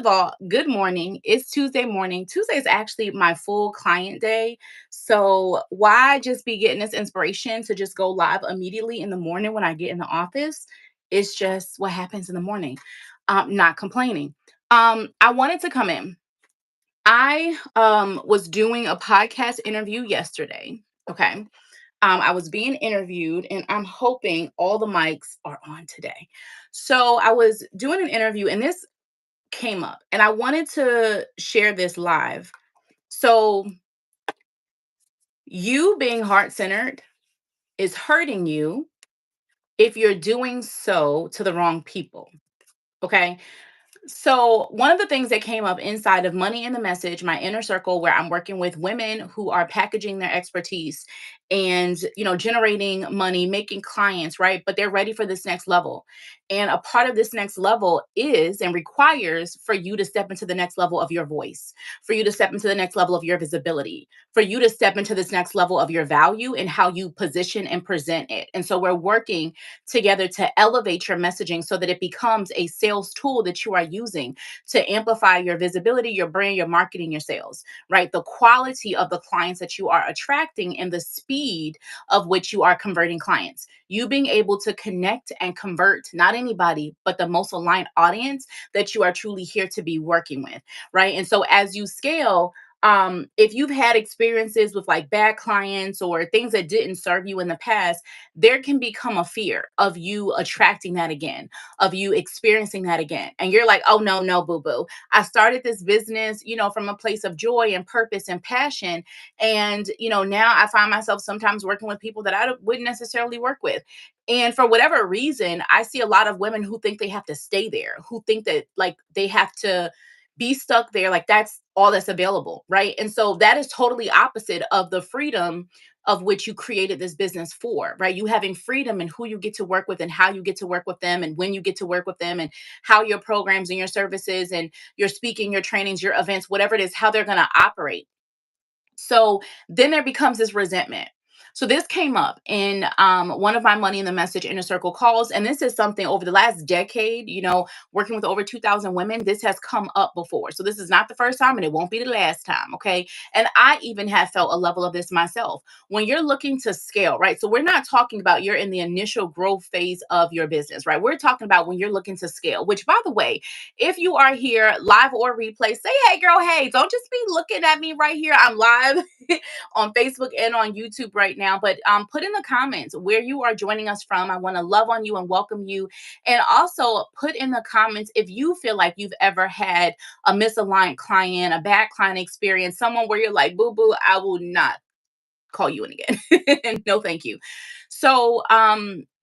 of all, good morning. It's Tuesday morning. Tuesday is actually my full client day. So why just be getting this inspiration to just go live immediately in the morning when I get in the office? It's just what happens in the morning. Not complaining. I wanted to come in. I was doing a podcast interview yesterday. Okay. I was being interviewed, and I'm hoping all the mics are on today. So I was doing an interview, and this came up, and I wanted to share this live. So, you being heart centered is hurting you if you're doing so to the wrong people. Okay. So, one of the things that came up inside of Money in the Message, my inner circle, where I'm working with women who are packaging their expertise and, generating money, making clients, right? But they're ready for this next level. And a part of this next level is and requires for you to step into the next level of your voice, for you to step into the next level of your visibility, for you to step into this next level of your value and how you position and present it. And so, we're working together to elevate your messaging so that it becomes a sales tool that you are using to amplify your visibility, your brand, your marketing, your sales, right? The quality of the clients that you are attracting and the speed of which you are converting clients. You being able to connect and convert not anybody, but the most aligned audience that you are truly here to be working with, right? And so as you scale, if you've had experiences with like bad clients or things that didn't serve you in the past, there can become a fear of you attracting that again, of you experiencing that again. And you're like, oh, no, no, boo boo. I started this business, from a place of joy and purpose and passion. And, now I find myself sometimes working with people that wouldn't necessarily work with. And for whatever reason, I see a lot of women who think they have to stay there, who think that like they have to be stuck there, like that's all that's available, right? And so that is totally opposite of the freedom of which you created this business for, right? You having freedom in who you get to work with and how you get to work with them and when you get to work with them and how your programs and your services and your speaking, your trainings, your events, whatever it is, how they're going to operate. So then there becomes this resentment. So this came up in one of my Money in the Message inner circle calls. And this is something over the last decade, working with over 2,000 women, this has come up before. So this is not the first time and it won't be the last time. Okay. And I even have felt a level of this myself. When you're looking to scale, right? So we're not talking about you're in the initial growth phase of your business, right? We're talking about when you're looking to scale, which by the way, if you are here live or replay, say, hey, girl, hey, don't just be looking at me right here. I'm live on Facebook and on YouTube right now. But put in the comments where you are joining us from. I want to love on you and welcome you. And also put in the comments if you feel like you've ever had a misaligned client, a bad client experience, someone where you're like, boo boo, I will not call you in again. No, thank you. So,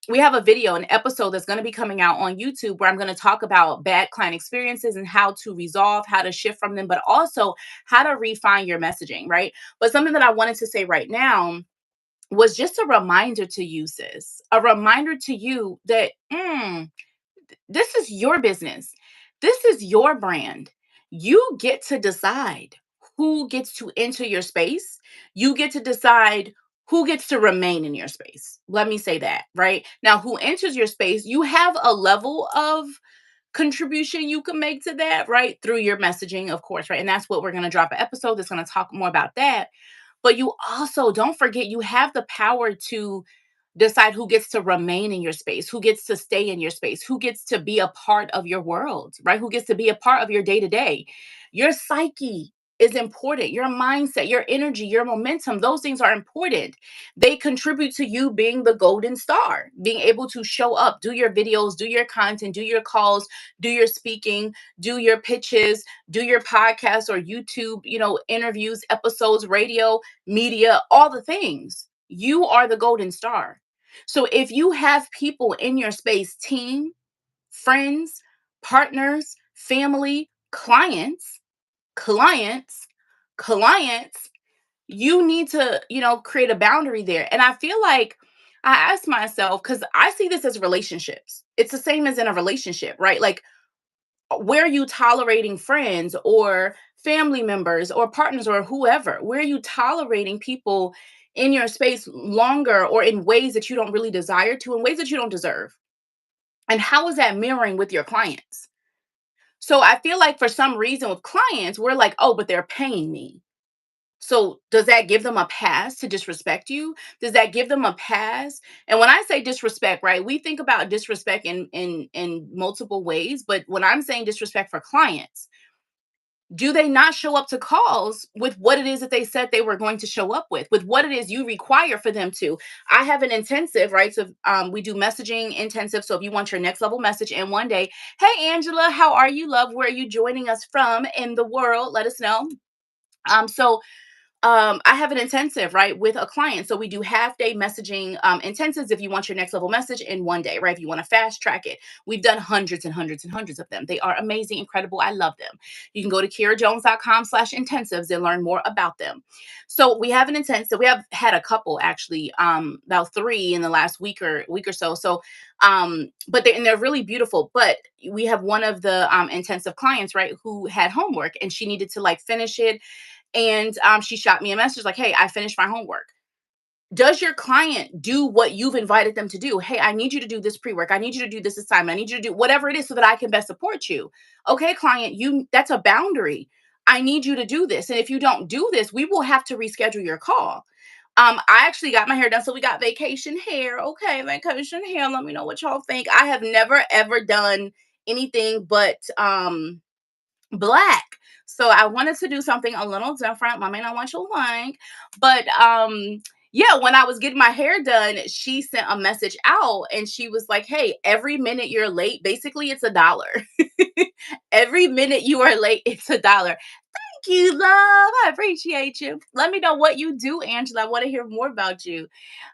we have a video, an episode that's going to be coming out on YouTube where I'm going to talk about bad client experiences and how to resolve, how to shift from them, but also how to refine your messaging, right? But something that I wanted to say right now was just a reminder to you, sis, a reminder to you that this is your business. This is your brand. You get to decide who gets to enter your space. You get to decide who gets to remain in your space. Let me say that, right? Now, who enters your space, you have a level of contribution you can make to that, right? Through your messaging, of course, right? And that's what we're going to drop an episode that's going to talk more about that. But you also don't forget you have the power to decide who gets to remain in your space, who gets to stay in your space, who gets to be a part of your world, right? Who gets to be a part of your day to day. Your psyche is important. Your mindset, your energy, your momentum, those things are important. They contribute to you being the golden star, being able to show up, do your videos, do your content, do your calls, do your speaking, do your pitches, do your podcast or YouTube, interviews, episodes, radio, media, all the things. You are the golden star. So if you have people in your space, team, friends, partners, family, clients, clients, you need to, create a boundary there. And I feel like I ask myself, because I see this as relationships. It's the same as in a relationship, right? Like, where are you tolerating friends or family members or partners or whoever? Where are you tolerating people in your space longer or in ways that you don't really desire to, in ways that you don't deserve? And how is that mirroring with your clients? So I feel like for some reason with clients, we're like, oh, but they're paying me. So does that give them a pass to disrespect you? Does that give them a pass? And when I say disrespect, right, we think about disrespect in multiple ways. But when I'm saying disrespect for clients, do they not show up to calls with what it is that they said they were going to show up with what it is you require for them to? I have an intensive, right? So we do messaging intensive. So if you want your next level message in one day, hey Angela, how are you, love? Where are you joining us from in the world? Let us know. So I have an intensive, right, with a client. So we do half day messaging intensives if you want your next level message in one day, right? If you want to fast track it. We've done hundreds and hundreds and hundreds of them. They are amazing, incredible. I love them. You can go to KiraJones.com/intensives and learn more about them. So we have an intensive. We have had a couple actually, about three in the last week or so. So but they're really beautiful. But we have one of the intensive clients, right, who had homework and she needed to like finish it, and she shot me a message like, hey, I finished my homework. Does your client do what you've invited them to do? Hey, I need you to do this pre-work. I need you to do this assignment. I need you to do whatever it is so that I can best support you. Okay, client, that's a boundary. I need you to do this. And if you don't do this, we will have to reschedule your call. I actually got my hair done. So we got vacation hair. Okay, vacation hair. Let me know what y'all think. I have never ever done anything but black. So I wanted to do something a little different. I may not want you like, but yeah, when I was getting my hair done, she sent a message out and she was like, hey, every minute you're late, basically it's $1. Every minute you are late, it's $1. Thank you, love. I appreciate you. Let me know what you do, Angela. I want to hear more about you.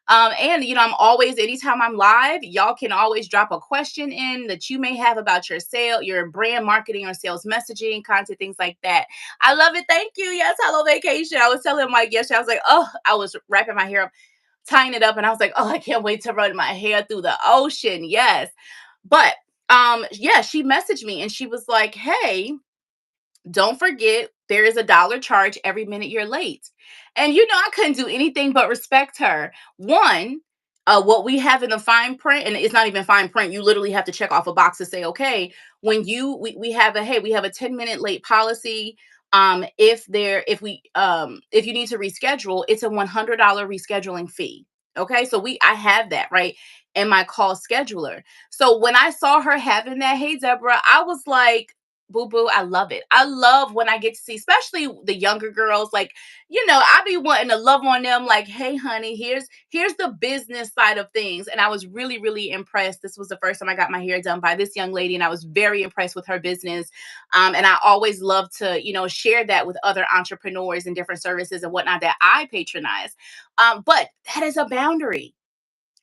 And I'm always, anytime I'm live, y'all can always drop a question in that you may have about your sale, your brand marketing or sales messaging, content, things like that. I love it. Thank you. Yes, hello vacation. I was telling Mike yesterday, I was like, oh, I was wrapping my hair up, tying it up, and I was like, oh, I can't wait to run my hair through the ocean. Yes. But yeah, she messaged me and she was like, hey, don't forget, there is $1 charge every minute you're late. And I couldn't do anything but respect her. One, what we have in the fine print, and it's not even fine print, you literally have to check off a box to say, okay, when we have a, hey, we have a 10-minute late policy. If you need to reschedule, it's a $100 rescheduling fee. Okay, so I have that right in my call scheduler. So when I saw her having that, hey Deborah, I was like, boo boo, I love it. I love when I get to see, especially the younger girls, like, I be wanting to love on them, like, hey, honey, here's the business side of things. And I was really, really impressed. This was the first time I got my hair done by this young lady, and I was very impressed with her business. And I always love to, share that with other entrepreneurs and different services and whatnot that I patronize. But that is a boundary.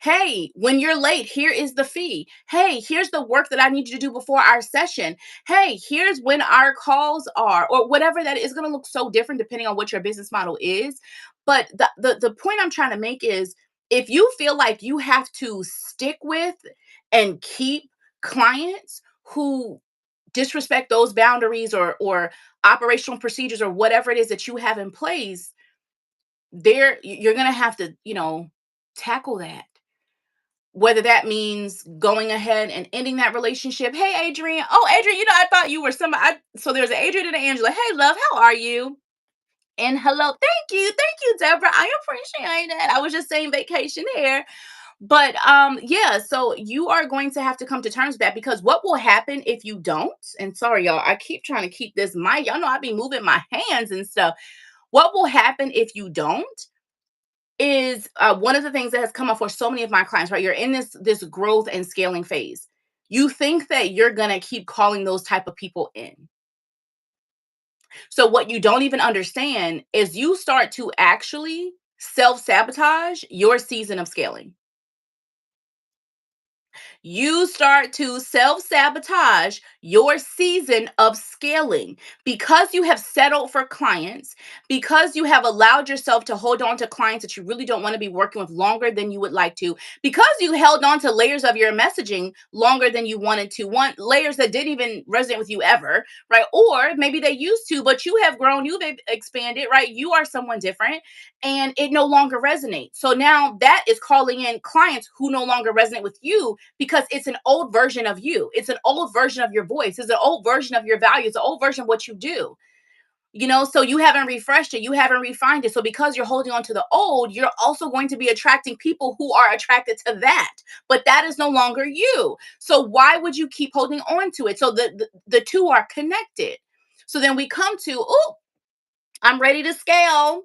Hey, when you're late, here is the fee. Hey, here's the work that I need you to do before our session. Hey, here's when our calls are, or whatever that is going to look so different depending on what your business model is. But the point I'm trying to make is, if you feel like you have to stick with and keep clients who disrespect those boundaries or operational procedures or whatever it is that you have in place, you're going to have to, tackle that, whether that means going ahead and ending that relationship. Hey, Adrian. Oh, Adrian, I thought you were somebody. So there's an Adrian and an Angela. Hey, love, how are you? And hello. Thank you. Thank you, Deborah. I appreciate it. I was just saying vacation here. But yeah, so you are going to have to come to terms with that, because what will happen if you don't? And sorry, y'all, I keep trying to keep this mic. Y'all know I be moving my hands and stuff. What will happen if you don't? Is one of the things that has come up for so many of my clients, right? You're in this growth and scaling phase. You think that you're going to keep calling those type of people in. So what you don't even understand is you start to actually self-sabotage your season of scaling. You start to self sabotage your season of scaling because you have settled for clients, because you have allowed yourself to hold on to clients that you really don't want to be working with longer than you would like to, because you held on to layers of your messaging longer than you wanted to, want layers that didn't even resonate with you ever, right? Or maybe they used to, but you have grown, you've expanded, right? You are someone different and it no longer resonates. So now that is calling in clients who no longer resonate with you, because it's an old version of you. It's an old version of your voice. It's an old version of your values. It's an old version of what you do. So you haven't refreshed it, you haven't refined it. So because you're holding on to the old, you're also going to be attracting people who are attracted to that. But that is no longer you. So why would you keep holding on to it? So the two are connected. So then we come to, oh, I'm ready to scale.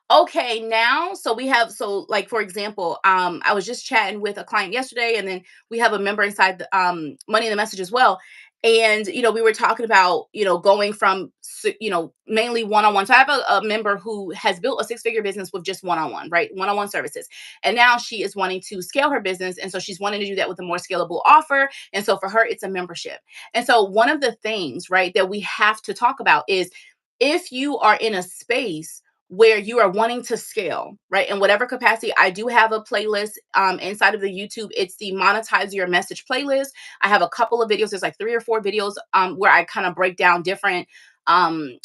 Okay, now, so we have, so like for example, I was just chatting with a client yesterday, and then we have a member inside the Money in the Message as well. And we were talking about going from mainly one-on-one. So I have a member who has built a six-figure business with just one-on-one, right? One-on-one services. And now she is wanting to scale her business. And so she's wanting to do that with a more scalable offer. And so for her, it's a membership. And so one of the things, right, that we have to talk about is, if you are in a space where you are wanting to scale, right? In whatever capacity, I do have a playlist inside of the YouTube. It's the Monetize Your Message playlist. I have a couple of videos. There's like 3 or 4 videos where I kind of break down different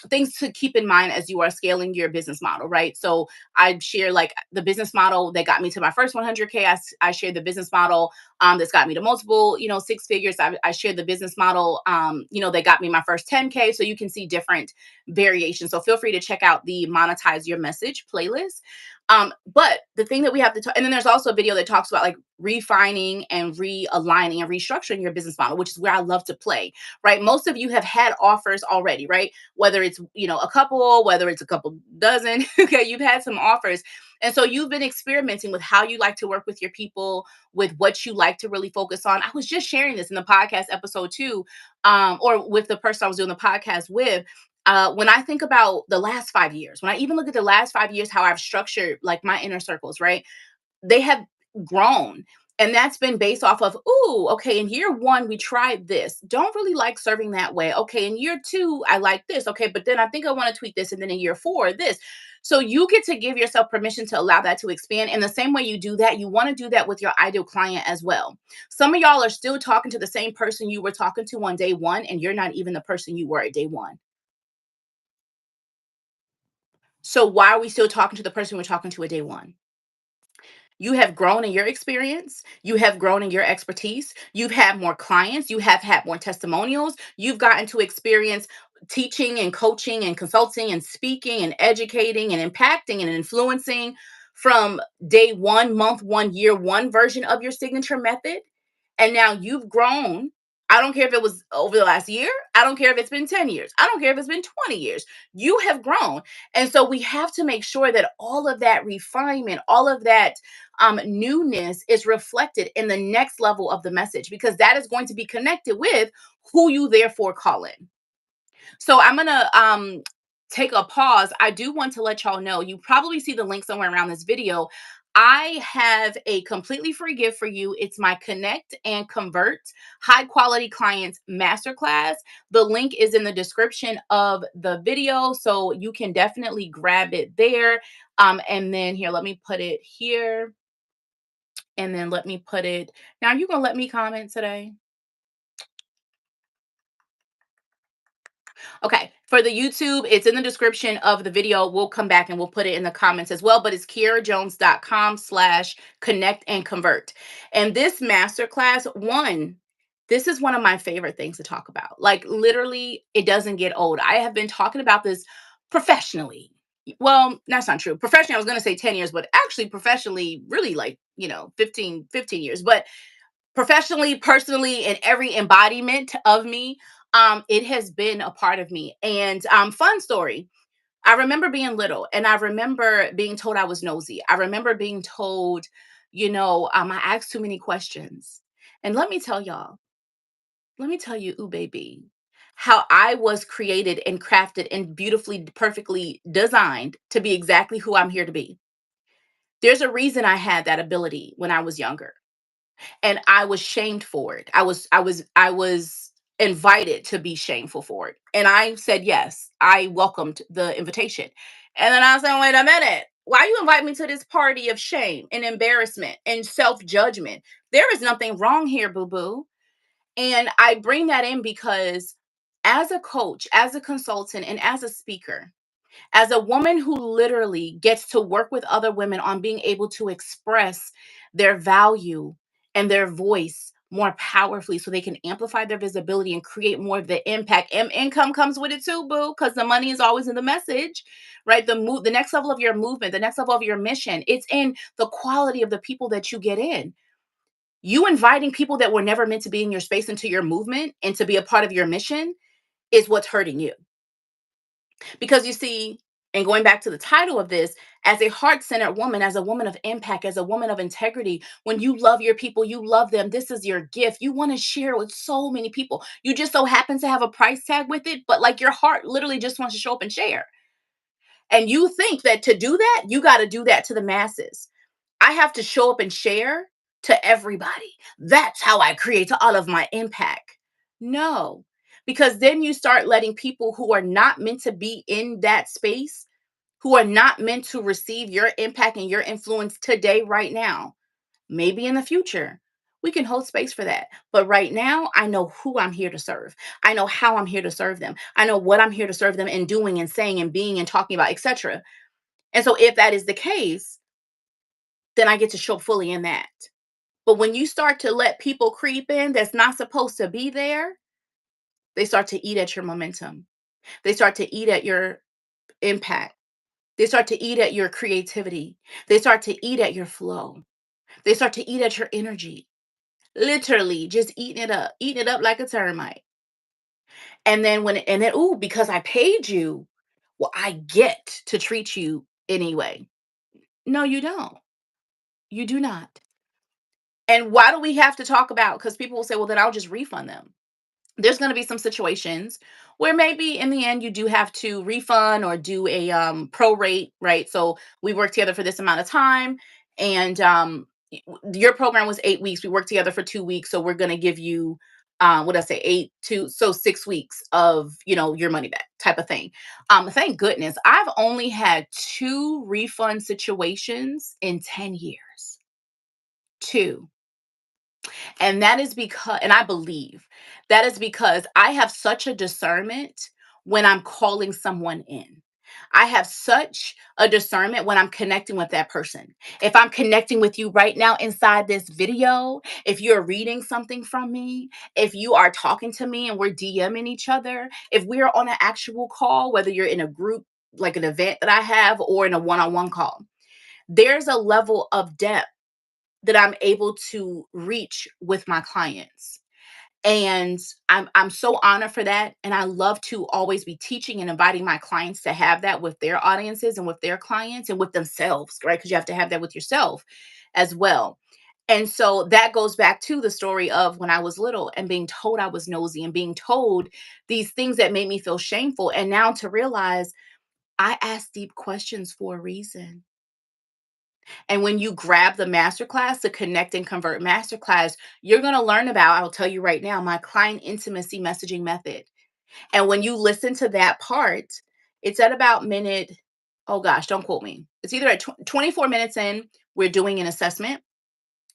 things to keep in mind as you are scaling your business model, right? So I share like the business model that got me to my first 100K. I share the business model that's got me to multiple, six figures. I share the business model, that got me my first 10K. So you can see different variations. So feel free to check out the Monetize Your Message playlist. But the thing that we have to talk, and then there's also a video that talks about like refining and realigning and restructuring your business model, which is where I love to play, right? Most of you have had offers already, right? Whether it's, a couple, whether it's a couple dozen, okay, you've had some offers. And so you've been experimenting with how you like to work with your people, with what you like to really focus on. I was just sharing this in the podcast episode too, or with the person I was doing the podcast with. When I think about the last 5 years, when I even look at the last 5 years, how I've structured like my inner circles, right? They have grown. And that's been based off of, ooh, okay, in year one, we tried this. Don't really like serving that way. Okay, in year two, I like this. Okay, but then I think I want to tweak this. And then in year four, this. So you get to give yourself permission to allow that to expand. And the same way you do that, you want to do that with your ideal client as well. Some of y'all are still talking to the same person you were talking to on day one, and you're not even the person you were at day one. So why are we still talking to the person we're talking to at day one? You have grown in your experience. You have grown in your expertise. You've had more clients. You have had more testimonials. You've gotten to experience teaching and coaching and consulting and speaking and educating and impacting and influencing from day one, month one, year one version of your signature method. And now you've grown. I don't care if it was over the last year. I don't care if it's been 10 years. I don't care if it's been 20 years. You have grown. And so we have to make sure that all of that refinement, all of that newness is reflected in the next level of the message, because that is going to be connected with who you therefore call in. So I'm going to take a pause. I do want to let y'all know, you probably see the link somewhere around this video. I have a completely free gift for you. It's my Connect and Convert High Quality Clients Masterclass. The link is in the description of the video, so you can definitely grab it there. And then here, let me put it here. And then let me put it. Now, you going to let me comment today? Okay, for the YouTube, it's in the description of the video. We'll come back and we'll put it in the comments as well. But it's kiarajones.com/connect and convert. And this masterclass, this is one of my favorite things to talk about. Like literally, it doesn't get old. I have been talking about this professionally. Well, that's not true. Professionally, I was going to say 10 years, but actually professionally, really like, 15 years. But professionally, personally, in every embodiment of me, it has been a part of me. And fun story. I remember being little, and I remember being told I was nosy. I remember being told, I asked too many questions. And let me tell you, ooh, baby, how I was created and crafted and beautifully, perfectly designed to be exactly who I'm here to be. There's a reason I had that ability when I was younger, and I was shamed for it. I was invited to be shameful for it. And I said yes. I welcomed the invitation. And then I said, wait a minute. Why you invite me to this party of shame and embarrassment and self-judgment? There is nothing wrong here, boo-boo. And I bring that in because as a coach, as a consultant, and as a speaker, as a woman who literally gets to work with other women on being able to express their value and their voice more powerfully so they can amplify their visibility and create more of the impact. And income comes with it too, boo, because the money is always in the message, right? The next level of your movement, the next level of your mission, it's in the quality of the people that you get in. You inviting people that were never meant to be in your space into your movement and to be a part of your mission is what's hurting you. Because you see, and going back to the title of this, as a heart centered woman, as a woman of impact, as a woman of integrity, when you love your people, you love them. This is your gift. You want to share with so many people. You just so happen to have a price tag with it, but like your heart literally just wants to show up and share. And you think that to do that, you got to do that to the masses. I have to show up and share to everybody. That's how I create all of my impact. No, because then you start letting people who are not meant to be in that space, who are not meant to receive your impact and your influence today, right now, maybe in the future, we can hold space for that. But right now, I know who I'm here to serve. I know how I'm here to serve them. I know what I'm here to serve them in doing and saying and being and talking about, etc. And so if that is the case, then I get to show fully in that. But when you start to let people creep in that's not supposed to be there, they start to eat at your momentum. They start to eat at your impact. They start to eat at your creativity. They start to eat at your flow. They start to eat at your energy. Literally just eating it up like a termite. And then, ooh, because I paid you, well, I get to treat you anyway. No, you don't. You do not. And why do we have to talk about? Because people will say, well, then I'll just refund them. There's going to be some situations where maybe in the end you do have to refund or do a prorate, right? So we worked together for this amount of time, and your program was 8 weeks. We worked together for 2 weeks, so we're going to give you what did I say, 6 weeks of your money back, type of thing. Thank goodness I've only had two refund situations in 10 years. Two. And that is because, and I believe that is because I have such a discernment when I'm calling someone in. I have such a discernment when I'm connecting with that person. If I'm connecting with you right now inside this video, if you're reading something from me, if you are talking to me and we're DMing each other, if we're on an actual call, whether you're in a group, like an event that I have, or in a one on one call, there's a level of depth that I'm able to reach with my clients. And I'm so honored for that. And I love to always be teaching and inviting my clients to have that with their audiences and with their clients and with themselves, right? Because you have to have that with yourself as well. And so that goes back to the story of when I was little and being told I was nosy and being told these things that made me feel shameful. And now to realize I ask deep questions for a reason. And when you grab the masterclass, the Connect and Convert masterclass, you're going to learn about, I'll tell you right now, my client intimacy messaging method. And when you listen to that part, it's at about minute, oh gosh, don't quote me. It's either at 24 minutes in, we're doing an assessment,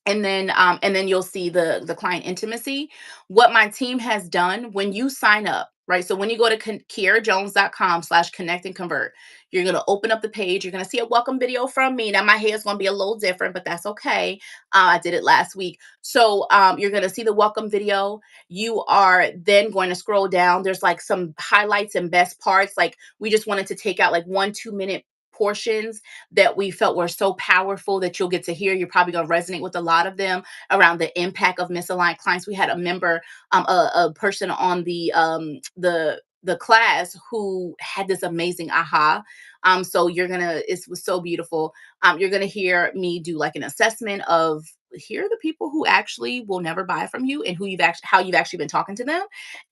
and then you'll see the client intimacy. What my team has done when you sign up, right? So when you go to KiaraJones.com/connect and convert, you're going to open up the page. You're going to see a welcome video from me. Now my hair is going to be a little different, but that's okay. I did it last week. So you're going to see the welcome video. You are then going to scroll down. There's like some highlights and best parts. Like we just wanted to take out like 1-2 minute portions that we felt were so powerful that you'll get to hear. You're probably going to resonate with a lot of them around the impact of misaligned clients. We had a member, a person on the class who had this amazing aha. So it was so beautiful. You're gonna hear me do like an assessment of, here are the people who actually will never buy from you and how you've actually been talking to them.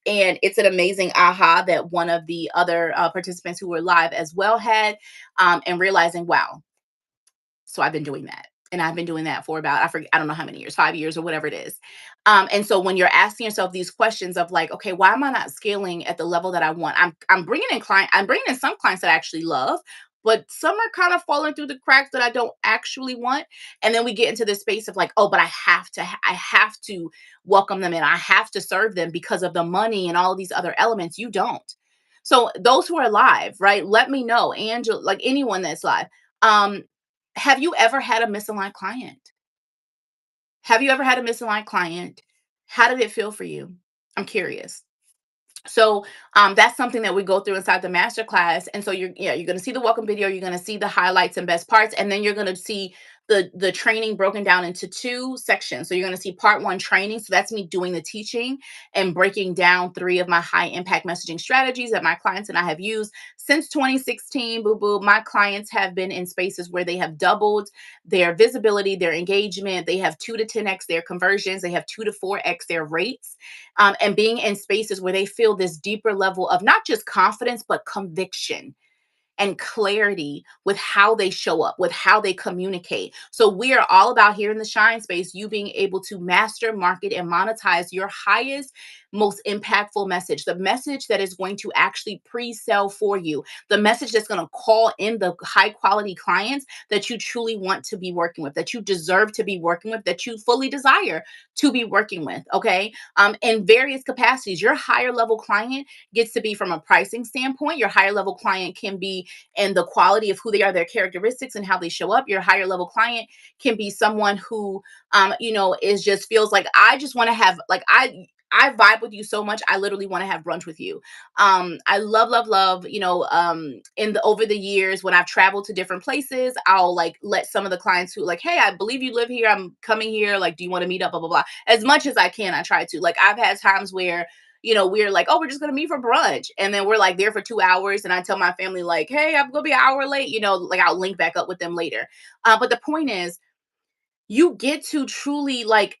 And it's an amazing aha that one of the other participants who were live as well had, and realizing, wow, so I've been doing that. And I've been doing that for about, I don't know how many years, 5 years or whatever it is. And so when you're asking yourself these questions of like, okay, why am I not scaling at the level that I want? I'm bringing in some clients that I actually love, but some are kind of falling through the cracks that I don't actually want. And then we get into this space of like, oh, but I have to welcome them in. I have to serve them because of the money and all of these other elements. You don't. So those who are live, right? Let me know, Angela, like anyone that's live. Um, have you ever had a misaligned client? Have you ever had a misaligned client How did it feel for you? I'm curious. So that's something that we go through inside the masterclass. And so you're going to see the welcome video, you're going to see the highlights and best parts, and then you're going to see the training broken down into two sections. So you're going to see part one training. So that's me doing the teaching and breaking down three of my high impact messaging strategies that my clients and I have used since 2016. Boo boo. My clients have been in spaces where they have doubled their visibility, their engagement. They have 2 to 10x their conversions. They have 2 to 4x their rates, and being in spaces where they feel this deeper level of not just confidence, but conviction and clarity with how they show up, with how they communicate. So we are all about here in the Shine Space, you being able to master, market, and monetize your highest, most impactful message, the message that is going to actually pre-sell for you, the message that's going to call in the high quality clients that you truly want to be working with, that you deserve to be working with, that you fully desire to be working with. Okay. In various capacities, your higher level client gets to be from a pricing standpoint. Your higher level client can be in the quality of who they are, their characteristics and how they show up. Your higher level client can be someone who is just feels like I just want to have like I vibe with you so much. I literally want to have brunch with you. I love, in the over the years when I've traveled to different places, I'll like let some of the clients who like, hey, I believe you live here. I'm coming here. Like, do you want to meet up? Blah, blah, blah. As much as I can, I try to. Like, I've had times where we're like, oh, we're just gonna meet for brunch. And then we're like there for 2 hours. And I tell my family, like, hey, I'm gonna be an hour late, like I'll link back up with them later. But the point is, you get to truly like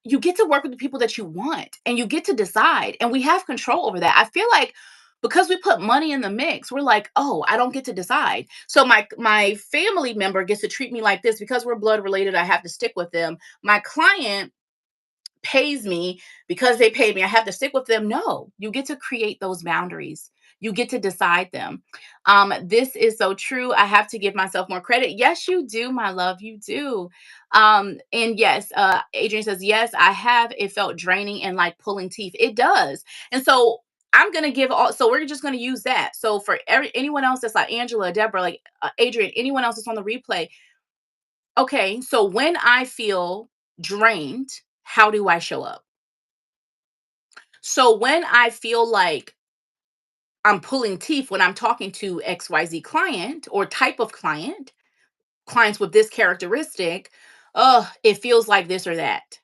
you get to work with the people that you want and you get to decide. And we have control over that. I feel like because we put money in the mix, we're like, oh, I don't get to decide. So my family member gets to treat me like this because we're blood related. I have to stick with them. My client pays me because they paid me. I have to stick with them. No, you get to create those boundaries. You get to decide them. This is so true. I have to give myself more credit. Yes, you do, my love. You do. And yes, Adrian says, yes, I have. It felt draining and like pulling teeth. It does. And so I'm going to give all, so we're just going to use that. So for anyone else that's like Angela, Deborah, like Adrian, anyone else that's on the replay, okay, so when I feel drained, how do I show up? So when I feel like I'm pulling teeth when I'm talking to XYZ client or type of client, clients with this characteristic, it feels like this or that.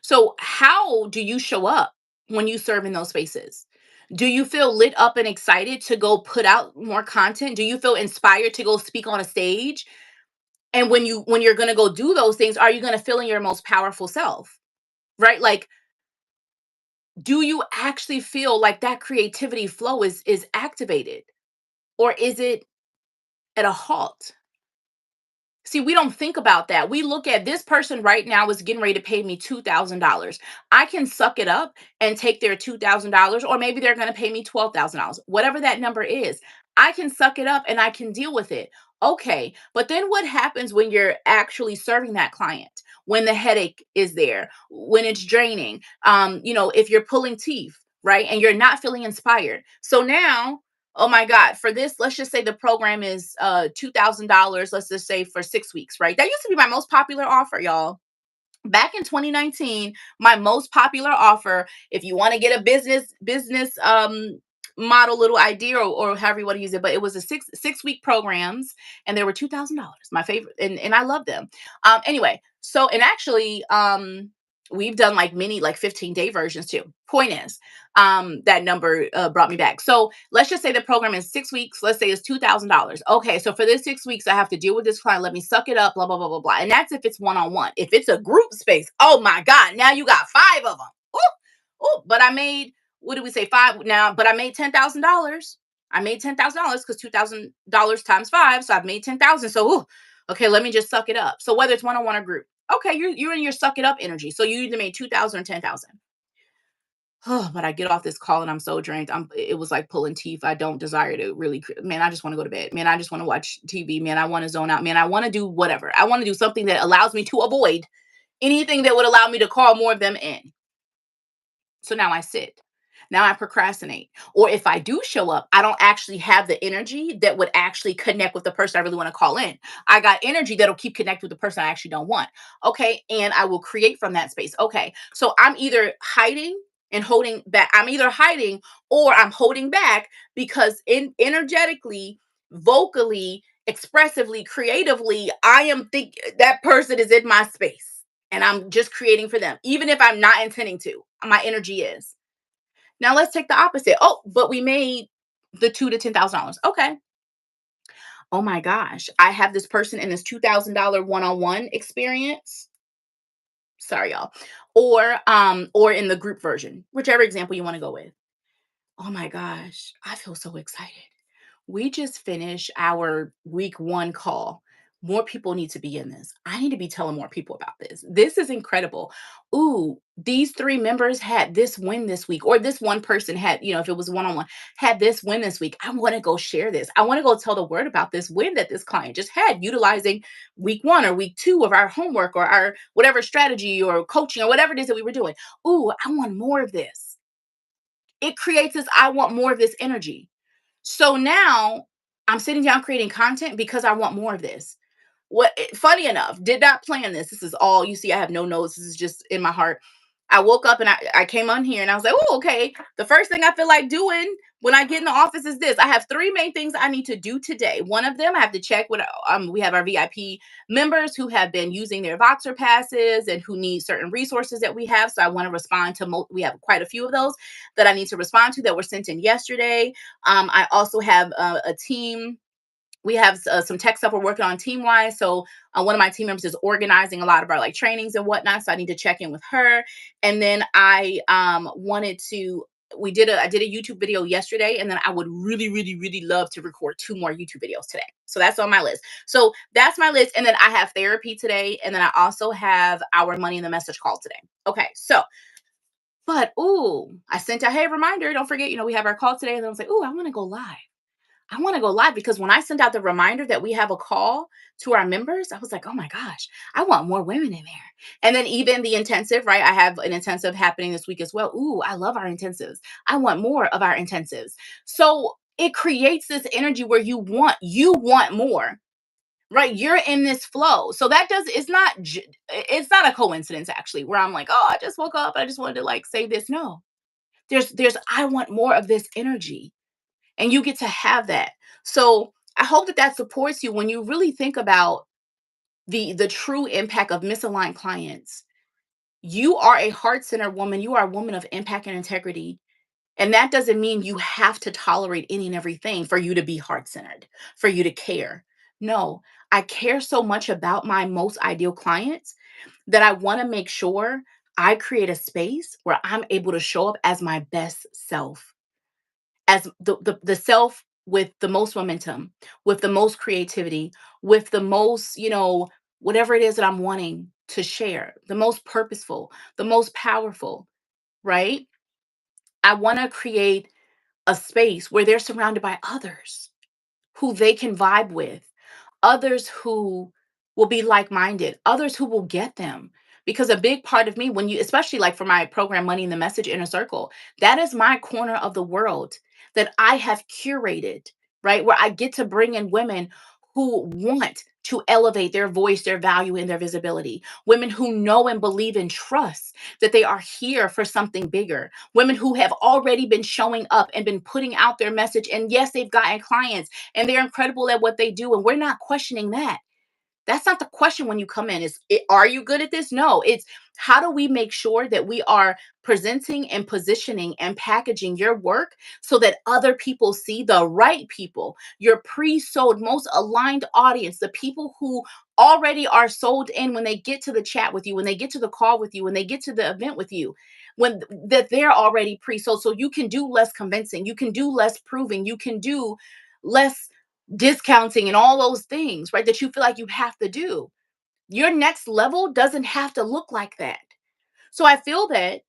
So how do you show up when you serve in those spaces? Do you feel lit up and excited to go put out more content? Do you feel inspired to go speak on a stage? And when you're going to go do those things, are you going to feel in your most powerful self? Right? Like, do you actually feel like that creativity flow is activated, or is it at a halt? See, we don't think about that. We look at this person right now is getting ready to pay me $2,000. I can suck it up and take their $2,000, or maybe they're going to pay me $12,000, whatever that number is. I can suck it up and I can deal with it. Okay. But then what happens when you're actually serving that client? When the headache is there, when it's draining, if you're pulling teeth, right? And you're not feeling inspired. So now, oh my God, for this, let's just say the program is $2,000, let's just say for 6 weeks, right? That used to be my most popular offer, y'all. Back in 2019, my most popular offer, if you want to get a business model little idea, or however you want to use it, but it was a six week programs, and they were $2,000. My favorite, and I love them. Anyway, so and actually, we've done like many like 15-day versions too. Point is, that number brought me back. So let's just say the program is 6 weeks. Let's say it's $2,000. Okay, so for this 6 weeks, I have to deal with this client. Let me suck it up. Blah blah blah blah blah. And that's if it's one on one. If it's a group space, oh my God, now you got 5 of them. Oh, but I made, what did we say, 5 now? But I made $10,000. I made $10,000 because $2,000 times 5, so I've made 10,000. So, okay, let me just suck it up. So whether it's one on one or group, okay, you're in your suck it up energy. So you either made 2,000 or 10,000. Oh, but I get off this call and I'm so drained. It was like pulling teeth. I don't desire to really, man, I just want to go to bed. Man, I just want to watch TV. Man, I want to zone out. Man, I want to do whatever. I want to do something that allows me to avoid anything that would allow me to call more of them in. So now I sit. Now I procrastinate. Or if I do show up, I don't actually have the energy that would actually connect with the person I really want to call in. I got energy that'll keep connected with the person I actually don't want. Okay. And I will create from that space. Okay. So I'm either hiding and holding back. I'm either hiding or I'm holding back because energetically, vocally, expressively, creatively, I am think that person is in my space and I'm just creating for them, even if I'm not intending to. My energy is. Now let's take the opposite. Oh, but we made the two to $10,000. Okay. Oh my gosh, I have this person in this $2,000 one-on-one experience. Sorry, y'all. Or in the group version, whichever example you want to go with. Oh my gosh, I feel so excited. We just finished our week 1 call. More people need to be in this. I need to be telling more people about this. This is incredible. Ooh, these 3 members had this win this week, or this one person had, if it was one on one, had this win this week. I want to go share this. I want to go tell the word about this win that this client just had utilizing week 1 or week 2 of our homework or our whatever strategy or coaching or whatever it is that we were doing. Ooh, I want more of this. It creates this, I want more of this energy. So now I'm sitting down creating content because I want more of this. Funny enough, did not plan this. This is all you see. I have no notes. This is just in my heart. I woke up and I came on here and I was like, oh, okay. The first thing I feel like doing when I get in the office is this. I have 3 main things I need to do today. One of them, I have to check with, we have our VIP members who have been using their Voxer passes and who need certain resources that we have. So I want to respond to, we have quite a few of those that I need to respond to that were sent in yesterday. I also have a team. We have some tech stuff we're working on team wise. So one of my team members is organizing a lot of our like trainings and whatnot. So I need to check in with her. And then I wanted to. I did a YouTube video yesterday, and then I would really, really, really love to record 2 more YouTube videos today. So that's on my list. So that's my list. And then I have therapy today, and then I also have our money in the message call today. Okay, so but ooh, I sent a hey reminder. Don't forget, we have our call today. And I was like, ooh, I want to go live. I want to go live because when I sent out the reminder that we have a call to our members, I was like, oh my gosh, I want more women in there. And then even the intensive, right? I have an intensive happening this week as well. Ooh, I love our intensives. I want more of our intensives. So it creates this energy where you want more, right? You're in this flow. So it's not a coincidence actually, where I'm like, oh, I just woke up. I just wanted to like say this. No, I want more of this energy and you get to have that. So I hope that that supports you when you really think about the true impact of misaligned clients. You are a heart-centered woman. You are a woman of impact and integrity. And that doesn't mean you have to tolerate any and everything for you to be heart-centered, for you to care. No, I care so much about my most ideal clients that I want to make sure I create a space where I'm able to show up as my best self, as the self with the most momentum, with the most creativity, with the most, whatever it is that I'm wanting to share, the most purposeful, the most powerful, right? I want to create a space where they're surrounded by others who they can vibe with, others who will be like-minded, others who will get them. Because a big part of me, when you, especially like for my program, Money in the Message Inner Circle, that is my corner of the world that I have curated, right? Where I get to bring in women who want to elevate their voice, their value, and their visibility. Women who know and believe and trust that they are here for something bigger. Women who have already been showing up and been putting out their message. And yes, they've gotten clients and they're incredible at what they do. And we're not questioning that. That's not the question when you come in. Are you good at this? No, it's how do we make sure that we are presenting and positioning and packaging your work so that other people see the right people, your pre-sold, most aligned audience, the people who already are sold in when they get to the chat with you, when they get to the call with you, when they get to the event with you, when that they're already pre-sold. So you can do less convincing, you can do less proving, you can do less discounting and all those things, right? That you feel like you have to do. Your next level doesn't have to look like that. So I feel that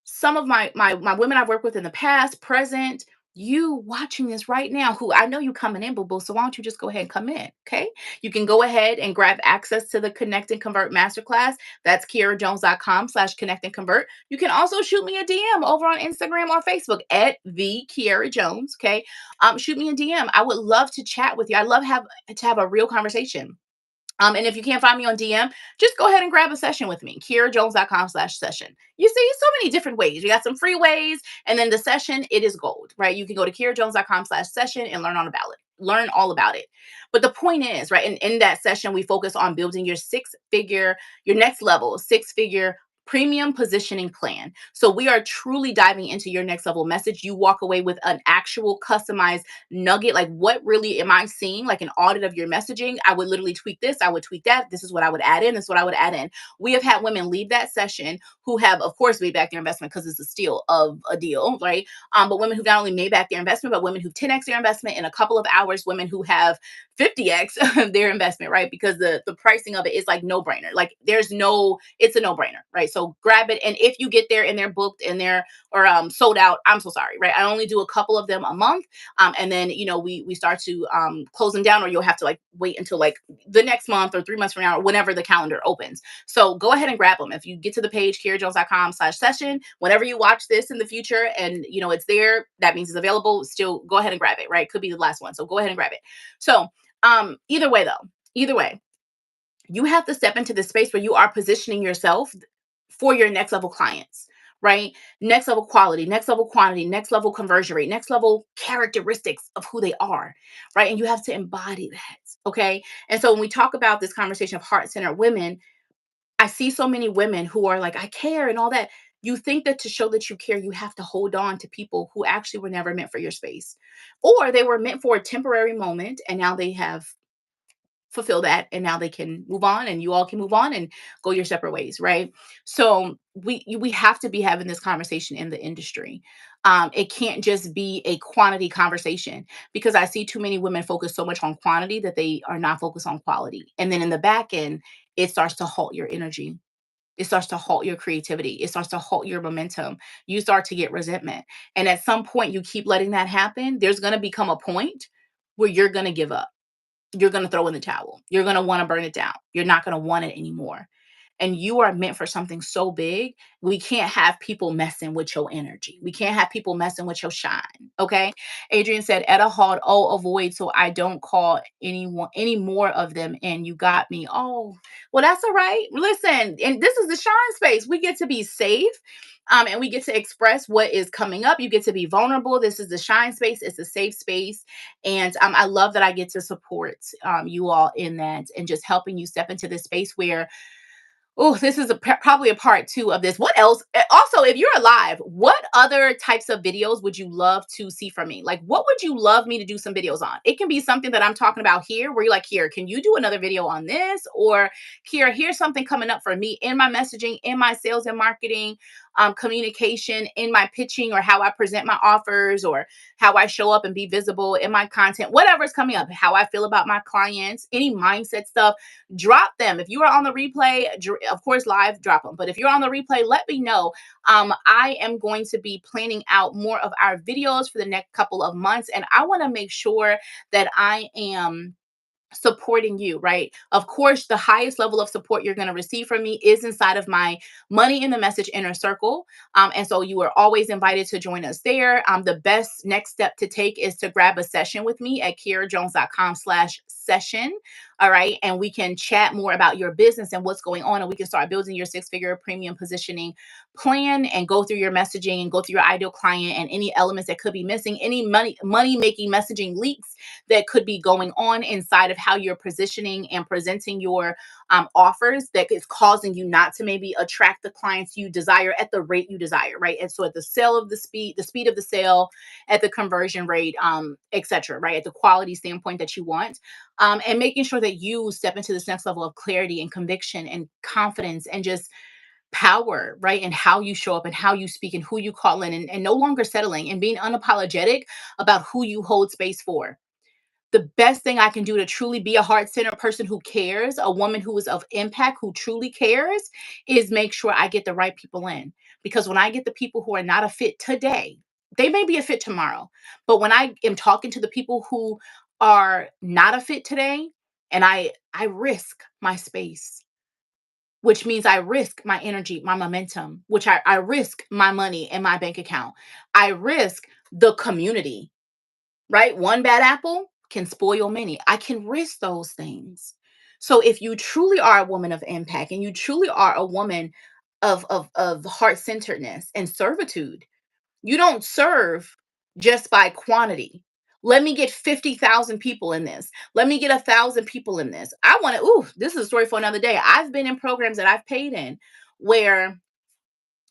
some of my women I've worked with in the past, present, you watching this right now, who I know you coming in, boo boo. So why don't you just go ahead and come in? Okay. You can go ahead and grab access to the Connect and Convert Masterclass. That's KiaraJones.com/connect and convert. You can also shoot me a DM over on Instagram or Facebook at the Kiara Jones. Okay. Shoot me a DM. I would love to chat with you. I love to have a real conversation. And if you can't find me on DM, just go ahead and grab a session with me, KiaraJones.com/session. You see, so many different ways. You got some free ways, and then the session, it is gold, right? You can go to KiaraJones.com/session and learn all about it. Learn all about it. But the point is, right, in that session, we focus on building your next level, six-figure premium positioning plan. So we are truly diving into your next level message. You walk away with an actual customized nugget, like what really am I seeing, like an audit of your messaging. I would literally tweak this, I would tweak that, this is what I would add in, this is what I would add in. We have had women leave that session who have, of course, made back their investment, because it's a steal of a deal, right? But women who not only made back their investment, but women who 10x their investment in a couple of hours, women who have 50x their investment, right? Because the pricing of it is like no brainer. Like it's a no brainer, right? So grab it, and if you get there and they're booked and they're or sold out, I'm so sorry, right? I only do a couple of them a month, and then we start to close them down, or you'll have to like wait until like the next month or 3 months from now, or whenever the calendar opens. So go ahead and grab them. If you get to the page, KiaraJones.com/session, whenever you watch this in the future and it's there, that means it's available. Still go ahead and grab it, right? Could be the last one. So go ahead and grab it. So either way though, either way, you have to step into the space where you are positioning yourself for your next level clients, right? Next level quality, next level quantity, next level conversion rate, next level characteristics of who they are, right? And you have to embody that, okay? And so when we talk about this conversation of heart-centered women, I see so many women who are like, I care and all that. You think that to show that you care, you have to hold on to people who actually were never meant for your space, or they were meant for a temporary moment and now they have fulfill that, and now they can move on, and you all can move on and go your separate ways, right? So we have to be having this conversation in the industry. It can't just be a quantity conversation, because I see too many women focus so much on quantity that they are not focused on quality, and then in the back end it starts to halt your energy. It starts to halt your creativity. It starts to halt your momentum. You start to get resentment, and at some point you keep letting that happen, there's going to become a point where you're going to give up. You're going to throw in the towel. You're going to want to burn it down. You're not going to want it anymore. And you are meant for something so big. We can't have people messing with your energy. We can't have people messing with your shine. Okay. Adrian said, Etta Hall, oh, avoid so I don't call anyone any more of them. And you got me. Oh, well, that's all right. Listen, and this is the shine space. We get to be safe. And we get to express what is coming up. You get to be vulnerable. This is the shine space. It's a safe space. And I love that I get to support you all in that, and just helping you step into this space where, oh, this is probably a part two of this. What else? Also, if you're alive, what other types of videos would you love to see from me? Like, what would you love me to do some videos on? It can be something that I'm talking about here, where you're like, here, can you do another video on this? Or here, here's something coming up for me in my messaging, in my sales and marketing communication, in my pitching, or how I present my offers, or how I show up and be visible in my content, whatever's coming up, how I feel about my clients, any mindset stuff. Drop them. If you are on the replay, of course, live, drop them. But if you're on the replay, let me know. I am going to be planning out more of our videos for the next couple of months. And I want to make sure that I am supporting you, right? Of course, the highest level of support you're going to receive from me is inside of my Money in the Message inner circle. And so you are always invited to join us there. The best next step to take is to grab a session with me at KiaraJones.com/session. All right. And we can chat more about your business and what's going on. And we can start building your six-figure premium positioning plan, and go through your messaging and go through your ideal client and any elements that could be missing, any money making messaging leaks that could be going on inside of how you're positioning and presenting your offers, that is causing you not to maybe attract the clients you desire at the rate you desire, right? And so at the speed of the sale, at the conversion rate, etc., right? At the quality standpoint that you want, and making sure that you step into this next level of clarity and conviction and confidence and just power, right? And how you show up and how you speak and who you call in, and no longer settling, and being unapologetic about who you hold space for. The best thing I can do to truly be a heart-centered person who cares, a woman who is of impact, who truly cares, is make sure I get the right people in. Because when I get the people who are not a fit today, They may be a fit tomorrow. But when I am talking to the people who are not a fit today, and I risk my space, which means I risk my energy, my momentum, which I risk my money in my bank account. I risk the community, right? One bad apple can spoil many. I can risk those things. So if you truly are a woman of impact and you truly are a woman of heart-centeredness and servitude, you don't serve just by quantity. Let me get 50,000 people in this. Let me get 1,000 people in this. I want to, ooh, this is a story for another day. I've been in programs that I've paid in where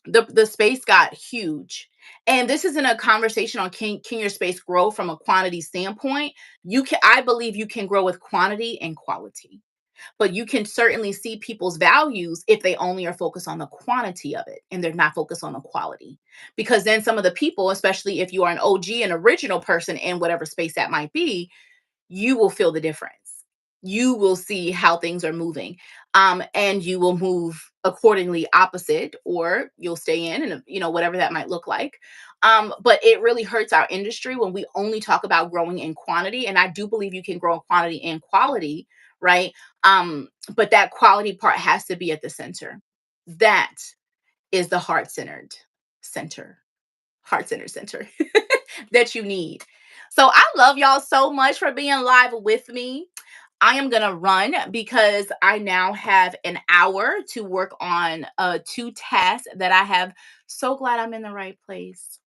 the space got huge. And this isn't a conversation on can your space grow from a quantity standpoint. You can, I believe you can grow with quantity and quality, but you can certainly see people's values if they only are focused on the quantity of it and they're not focused on the quality. Because then some of the people, especially if you are an OG, an original person in whatever space that might be, you will feel the difference. You will see how things are moving. And you will move accordingly opposite, or you'll stay in and whatever that might look like. But it really hurts our industry when we only talk about growing in quantity. And I do believe you can grow in quantity and quality, right? But that quality part has to be at the center. That is the center, heart centered center that you need. So I love y'all so much for being live with me. I am going to run because I now have an hour to work on two tasks that I have. So glad I'm in the right place.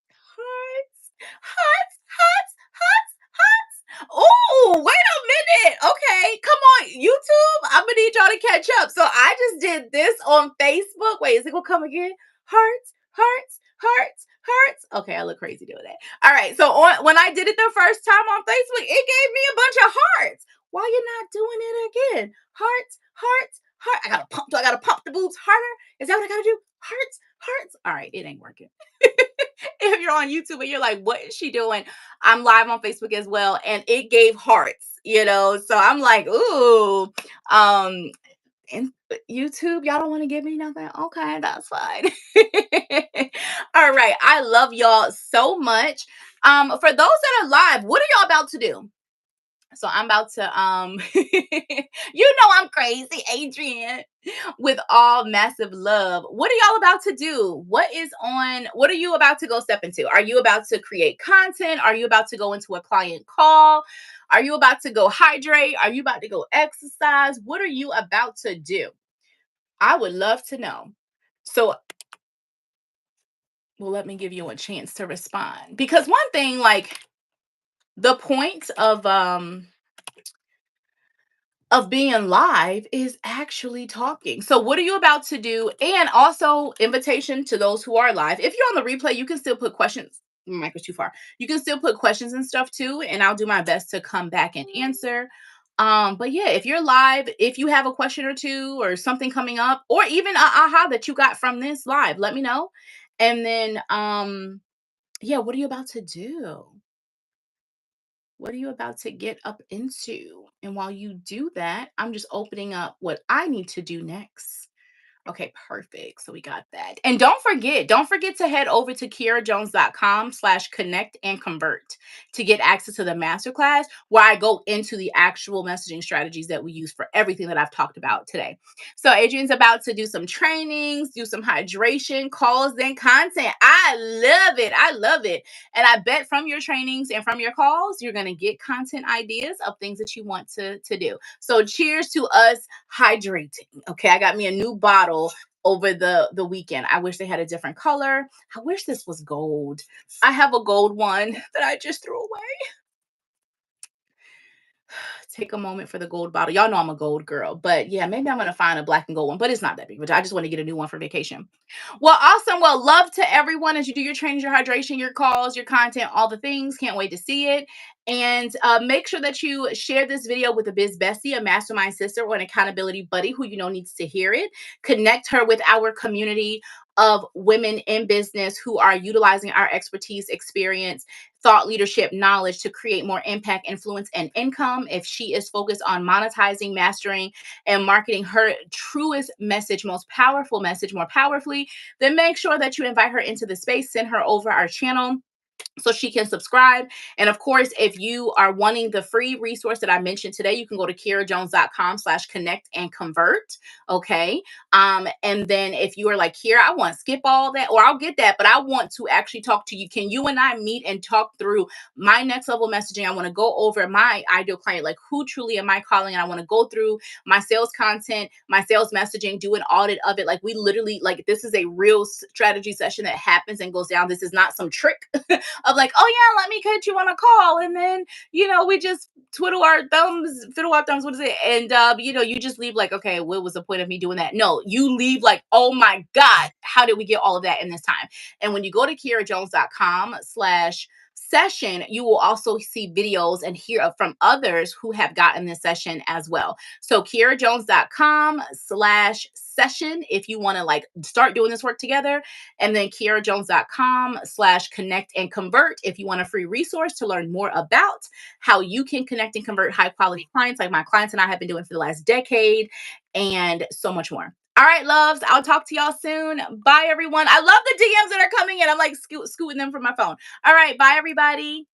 Hearts, hearts, hearts, hearts, hearts. Oh, wait a minute. Okay, come on, YouTube. I'm gonna need y'all to catch up. So I just did this on Facebook. Wait, is it gonna come again? Hearts, hearts, hearts, hearts. Okay, I look crazy doing that. All right. So when I did it the first time on Facebook, it gave me a bunch of hearts. Why you not doing it again? Hearts, hearts, heart. I gotta pump. Do I gotta pump the boobs harder? Is that what I gotta do? Hearts, hearts. All right, it ain't working. If you're on YouTube and you're like, what is she doing? I'm live on Facebook as well. And it gave hearts. So I'm like, ooh, um, and YouTube, y'all don't want to give me nothing. Okay, that's fine. All right. I love y'all so much. For those that are live, what are y'all about to do? So I'm about to I'm crazy, Adrian, with all massive love. What are y'all about to do? What are you about to go step into? Are you about to create content? Are you about to go into a client call? Are you about to go hydrate? Are you about to go exercise? What are you about to do? I would love to know. So, well, let me give you a chance to respond. Because one thing, like the point of being live is actually talking. So what are you about to do? And also invitation to those who are live. If you're on the replay, you can still put questions. My mic was too far. You can still put questions and stuff too, and I'll do my best to come back and answer. But yeah, if you're live, if you have a question or two or something coming up, or even a aha that you got from this live, let me know. And then yeah, what are you about to do? What are you about to get up into? And while you do that, I'm just opening up what I need to do next. Okay, perfect. So we got that. And don't forget to head over to kiarajones.com/connect and convert to get access to the masterclass where I go into the actual messaging strategies that we use for everything that I've talked about today. So Adrian's about to do some trainings, do some hydration, calls, and content. I love it. I love it. And I bet from your trainings and from your calls, you're going to get content ideas of things that you want to do. So cheers to us hydrating. Okay, I got me a new bottle over the weekend. I wish they had a different color. I wish this was gold. I have a gold one that I just threw away. Take a moment for the gold bottle. Y'all know I'm a gold girl, but yeah, maybe I'm gonna find a black and gold one, but it's not that big. But I just want to get a new one for vacation. Well, awesome. Well, love to everyone as you do your trainings, your hydration, your calls, your content, all the things. Can't wait to see it. And make sure that you share this video with a biz bestie, a mastermind sister, or an accountability buddy who you know needs to hear it. Connect her with our community of women in business who are utilizing our expertise, experience, thought leadership knowledge to create more impact, influence, and income. If she is focused on monetizing, mastering, and marketing her truest message, most powerful message more powerfully, then make sure that you invite her into the space, send her over our channel so she can subscribe. And of course, if you are wanting the free resource that I mentioned today, you can go to KiraJones.com/connect and convert. Okay. And then if you are like, Kira, I want to skip all that, or I'll get that, but I want to actually talk to you. Can you and I meet and talk through my next level messaging? I want to go over my ideal client, like who truly am I calling? And I want to go through my sales content, my sales messaging, do an audit of it. Like we literally, like this is a real strategy session that happens and goes down. This is not some trick of like, oh yeah, let me catch you on a call, and then we just fiddle our thumbs. What is it? And you just leave like, okay, what was the point of me doing that? No, you leave like, oh my God, how did we get all of that in this time? And when you go to KiraJones.com/session, you will also see videos and hear from others who have gotten this session as well. So KiraJones.com/session if you want to like start doing this work together, and then KiraJones.com/connect and convert if you want a free resource to learn more about how you can connect and convert high quality clients like my clients and I have been doing for the last decade, and so much more. All right, loves. I'll talk to y'all soon. Bye, everyone. I love the DMs that are coming in. I'm like scooting them from my phone. All right. Bye, everybody.